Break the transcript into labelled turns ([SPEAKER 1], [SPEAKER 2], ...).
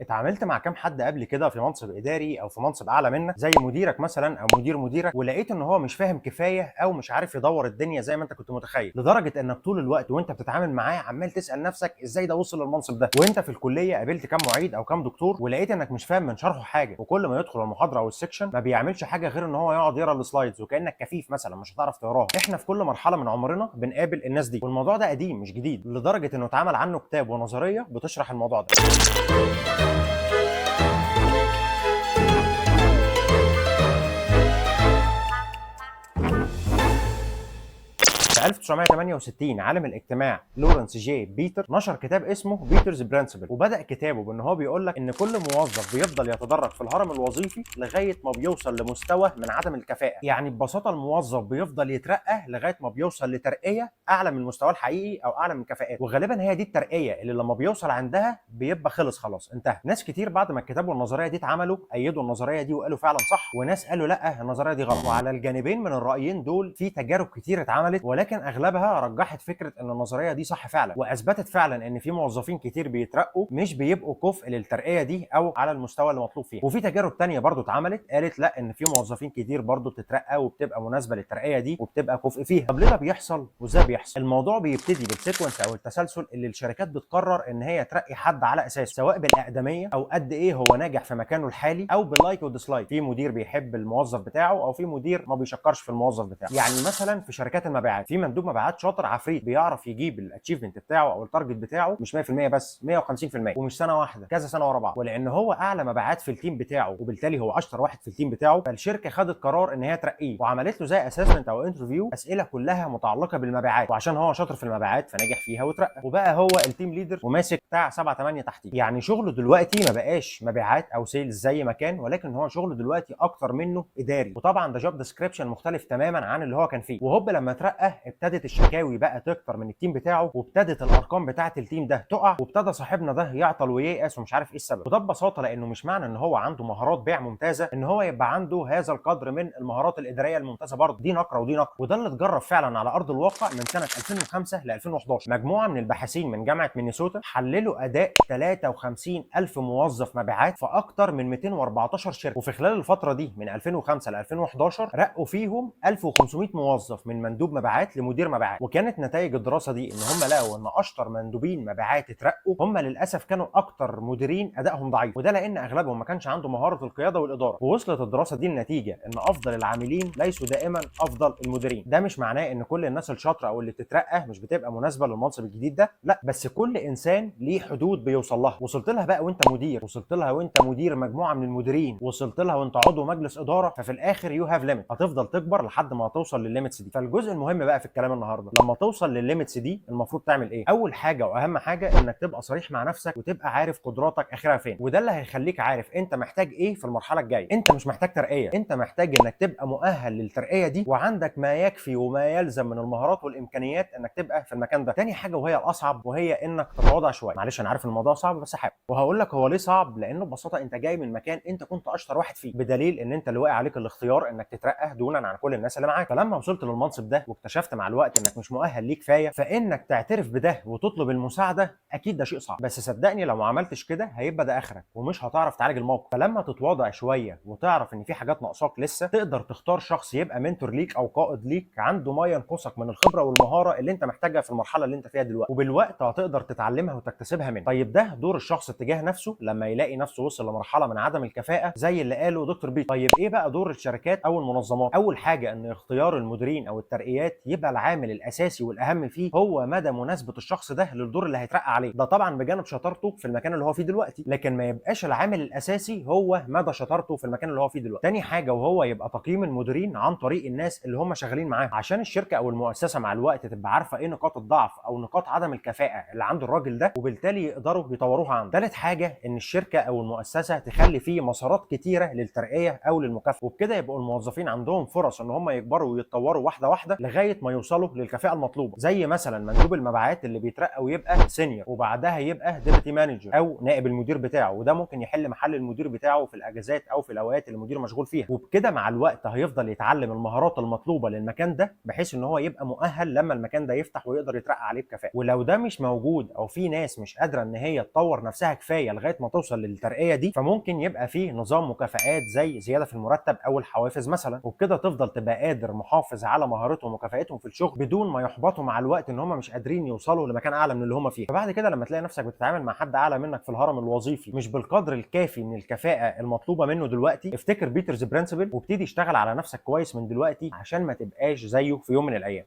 [SPEAKER 1] اتعاملت مع كام حد قبل كده في منصب اداري او في منصب اعلى منك زي مديرك مثلا او مدير مديرك، ولقيت ان هو مش فاهم كفايه او مش عارف يدور الدنيا زي ما انت كنت متخيل، لدرجه انك طول الوقت وانت بتتعامل معاه عمال تسال نفسك ازاي ده وصل للمنصب ده؟ وانت في الكليه قابلت كام معيد او كام دكتور ولقيت انك مش فاهم من شرحه حاجه، وكل ما يدخل المحاضره او السكشن ما بيعملش حاجه غير ان هو يقعد يقرا السلايدز وكانك كفيف مثلا مش هتعرف تقراها. احنا في كل مرحله من عمرنا بنقابل الناس دي، والموضوع ده قديم مش جديد، لدرجه انه اتعمل عنه كتاب ونظريه بتشرح الموضوع ده. في 1968 عالم الاجتماع لورنس جي بيتر نشر كتاب اسمه بيترز برنسبل، وبدا كتابه بان هو بيقول لك ان كل موظف بيفضل يتدرج في الهرم الوظيفي لغايه ما بيوصل لمستوى من عدم الكفاءه. يعني ببساطه الموظف بيفضل يترقى لغايه ما بيوصل لترقيه اعلى من مستواه الحقيقي او اعلى من كفاءته، وغالبا هي دي الترقيه اللي لما بيوصل عندها بيبقى خلص خلاص انتهى. ناس كتير بعد ما الكتاب والنظريه دي اتعملوا ايدوا النظريه دي وقالوا فعلا صح، وناس قالوا لا النظريه دي غلط. وعلى الجانبين من الرايين دول في تجارب كتير اتعملت، ولكن اغلبها رجحت فكره ان النظريه دي صح فعلا، واثبتت فعلا ان في موظفين كتير بيترقوا مش بيبقوا كفء للترقيه دي او على المستوى اللي مطلوب فيها. وفي تجارب تانية برضو اتعملت قالت لا ان في موظفين كتير برضو بتترقى وبتبقى مناسبه للترقيه دي وبتبقى كفء فيها. طب ليه ده بيحصل وازاي بيحصل؟ الموضوع بيبتدي بالسيكونس او التسلسل اللي الشركات بتقرر ان هي ترقي حد على اساسه، سواء بالاقدميه او قد ايه هو ناجح في مكانه الحالي او باللايك وديسلايك. في مدير بيحب الموظف بتاعه او في مدير ما بيشكرش في الموظف بتاعه. يعني مثلا في شركات المبيعات في مندوب مبيعات شاطر عفريت بيعرف يجيب الاتشيفمنت بتاعه او التارجت بتاعه مش 100% بس 150%، ومش سنه واحده كذا سنه ورا بعض، ولان هو اعلى مبيعات في التيم بتاعه وبالتالي هو اشطر واحد في التيم بتاعه، فالشركه خدت قرار ان هي ترقيه وعملت له زي اسسمنت او انترفيو اسئله كلها متعلقه بالمبيعات، وعشان هو شاطر في المبيعات فنجح فيها وترقى وبقى هو التيم ليدر وماسك بتاع 7 8 تحتيه. يعني شغله دلوقتي ما بقاش مبيعات او سيلز زي ما كان، ولكن هو شغله دلوقتي اكتر منه اداري، وطبعا ده جوب ديسكريبشن مختلف تماما عن اللي هو كان فيه. وهوب لما اترقى ابتدت الشكاوي بقى تكتر من التيم بتاعه، وابتدت الارقام بتاعه التيم ده تقع، وابتدى صاحبنا ده يعطل وييأس ومش عارف ايه السبب. وده ببساطه لانه مش معنى ان هو عنده مهارات بيع ممتازه ان هو يبقى عنده هذا القدر من المهارات الاداريه الممتازه برضه. دي نقره ودي نقره، وده اللي اتجرب فعلا على ارض الواقع من سنه 2005 ل 2011. مجموعه من الباحثين من جامعه مينيسوتا حللوا اداء 53 الف موظف مبيعات في اكتر من 214 شركه، وفي خلال الفتره دي من 2005 ل 2011 رقوا فيهم 1500 موظف من مندوب مبيعات لمدير مبيعات. وكانت نتائج الدراسه دي ان هم لقوا ان اشطر مندوبين مبيعات اترقوا هم للاسف كانوا اكتر مديرين ادائهم ضعيف، وده لان اغلبهم ما كانش عنده مهاره القياده والاداره. ووصلت الدراسه دي لنتيجه ان افضل العاملين ليسوا دائما افضل المديرين. ده مش معناه ان كل الناس الشاطره او اللي بتترقى مش بتبقى مناسبه للمنصب الجديد ده، لا، بس كل انسان ليه حدود بيوصل لها. وصلت لها بقى وانت مدير، وصلت لها وانت مدير مجموعه من المديرين، وصلت لها وانت عضو مجلس اداره، ففي الاخر يو هاف ليميت، هتفضل تكبر لحد ما توصل للليميتس دي. فالجزء المهم بقى في الكلام النهارده لما توصل للليميتس دي المفروض تعمل ايه؟ اول حاجه واهم حاجه انك تبقى صريح مع نفسك وتبقى عارف قدراتك اخرها فين، وده اللي هيخليك عارف انت محتاج ايه في المرحله الجايه. انت مش محتاج ترقيه، انت محتاج انك تبقى مؤهل للترقيه دي وعندك ما يكفي وما يلزم من المهارات والامكانيات انك تبقى في المكان ده. تاني حاجه وهي الاصعب وهي انك تتواضع شويه. معلش انا عارف الموضوع صعب بس حاول، وهقول لك هو ليه صعب. لانه ببساطه انت جاي من مكان انت كنت اشطر واحد فيه، بدليل ان انت اللي واقع عليك الاختيار انك تترقى دونا عن كل الناس اللي معاك. فلما وصلت للمنصب ده واكتشفت مع الوقت انك مش مؤهل ليه كفايه، فانك تعترف بده وتطلب المساعده اكيد ده شيء صعب، بس صدقني لو ما عملتش كده هيبقى ده اخرك ومش هتعرف تعالج الموقف. فلما تتواضع شويه وتعرف ان في حاجات ناقصاك لسه، تقدر تختار شخص يبقى منتور ليك او قائد ليك عنده ما ينقصك من الخبره والمهاره اللي انت محتاجها في المرحله اللي انت فيها دلوقتي، وبالوقت هتقدر تتعلمها وتكتسبها منه. طيب ده دور الشخص تجاه نفسه لما يلاقي نفسه وصل لمرحله من عدم الكفاءه زي اللي قاله دكتور بيت. طيب ايه بقى دور الشركات او المنظمات؟ اول حاجه ان اختيار المديرين او الترقيات يبقى العامل الاساسي والاهم فيه هو مدى مناسبه الشخص ده للدور اللي هيترقى عليه. ده طبعا بجانب شطارته في المكان اللي هو فيه دلوقتي، لكن ما يبقاش العامل الاساسي هو مدى شطارته في المكان اللي هو فيه دلوقتي. تاني حاجه وهو يبقى تقييم المديرين عن طريق الناس اللي هم شغالين معاه، عشان الشركه او المؤسسه مع الوقت تبقى عارفه ايه نقاط الضعف او نقاط عدم الكفاءه اللي عند الراجل ده، وبالتالي يقدروا يطوروها عنده. ثالث حاجه ان الشركه او المؤسسه تخلي فيه مسارات كتيره للترقيه او للمكافاه، وبكده يبقوا الموظفين عندهم فرص ان هم يكبروا ويتطوروا واحده واحده لغايه ما يوصلوا يوصلوا للكفاءه المطلوبه، زي مثلا مندوب المبيعات اللي بيترقى ويبقى سينيور وبعدها يبقى ديبتي مانجر او نائب المدير بتاعه، وده ممكن يحل محل المدير بتاعه في الاجازات او في الاوقات اللي المدير مشغول فيها. وبكده مع الوقت هيفضل يتعلم المهارات المطلوبه للمكان ده بحيث ان هو يبقى مؤهل لما المكان ده يفتح ويقدر يترقى عليه بكفاءه. ولو ده مش موجود او في ناس مش قادره ان هي تطور نفسها كفايه لغايه ما توصل للترقيه دي، فممكن يبقى في نظام مكافآت زي زياده في المرتب او الحوافز مثلا، وبكده تفضل تبقى قادر محافظ على مهارتهم وكفاءتهم في الشغل بدون ما يحبطوا مع الوقت ان هم مش قادرين يوصلوا لمكان اعلى من اللي هم فيه. فبعد كده لما تلاقي نفسك بتتعامل مع حد اعلى منك في الهرم الوظيفي مش بالقدر الكافي من الكفاءه المطلوبه منه دلوقتي، افتكر بيترز برنسبل وابتدي اشتغل على نفسك كويس من دلوقتي عشان ما تبقاش زيه في يوم من الايام.